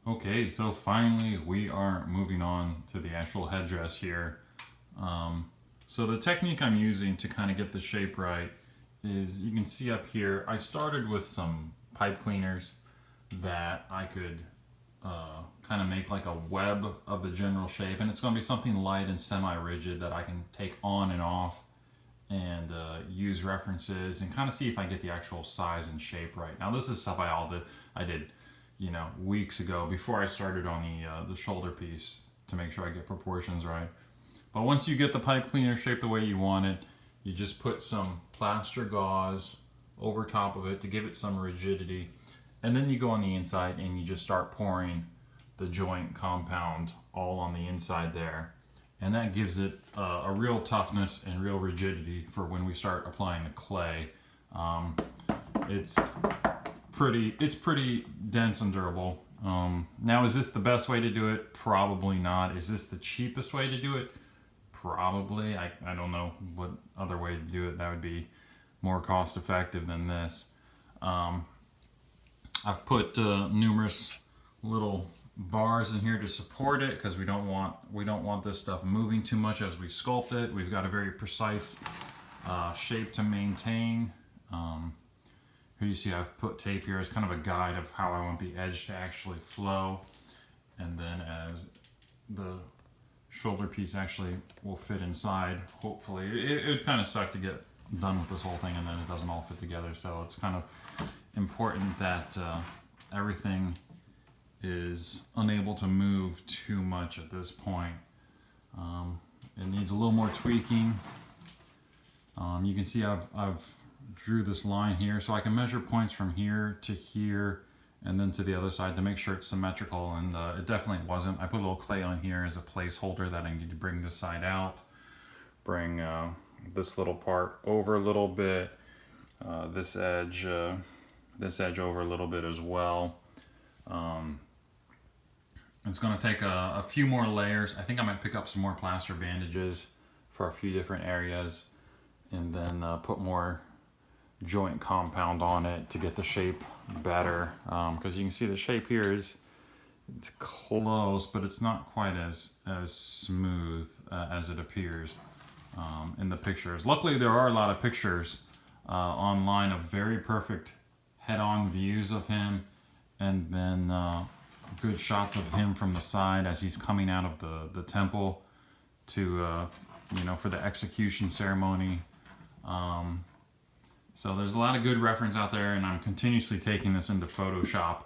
Okay, so finally we are moving on to the actual headdress here. So the technique I'm using to kind of get the shape right is, you can see up here, I started with some pipe cleaners that I could kind of make like a web of the general shape, and it's going to be something light and semi-rigid that I can take on and off and use references and kind of see if I get the actual size and shape right. Now this is stuff I did, weeks ago before I started on the shoulder piece to make sure I get proportions right. But once you get the pipe cleaner shaped the way you want it, you just put some plaster gauze over top of it to give it some rigidity, and then you go on the inside and you just start pouring the joint compound all on the inside there, and that gives it a real toughness and real rigidity for when we start applying the clay. It's pretty dense and durable. Now, is this the best way to do it? Probably not. Is this the cheapest way to do it? Probably. I don't know what other way to do it that would be more cost effective than this. I've put numerous little bars in here to support it because we don't want this stuff moving too much as we sculpt it. We've got a very precise shape to maintain. Here you see I've put tape here as kind of a guide of how I want the edge to actually flow, and then as the shoulder piece actually will fit inside, hopefully. It would kind of suck to get done with this whole thing and then it doesn't all fit together, so it's kind of important that everything is unable to move too much at this point. It needs a little more tweaking. You can see I've drew this line here, so I can measure points from here to here and then to the other side to make sure it's symmetrical, and it definitely wasn't. I put a little clay on here as a placeholder that I need to bring this side out, bring this little part over a little bit, this edge over a little bit as well. It's going to take a few more layers. I think I might pick up some more plaster bandages for a few different areas, and then put more joint compound on it to get the shape better, because you can see the shape here it's close, but it's not quite as smooth as it appears in the pictures. Luckily there are a lot of pictures online of very perfect head-on views of him, and then good shots of him from the side as he's coming out of the temple to for the execution ceremony. So there's a lot of good reference out there, and I'm continuously taking this into Photoshop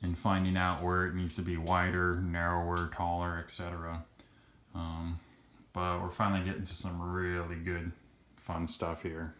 and finding out where it needs to be wider, narrower, taller, etc. But we're finally getting to some really good fun stuff here.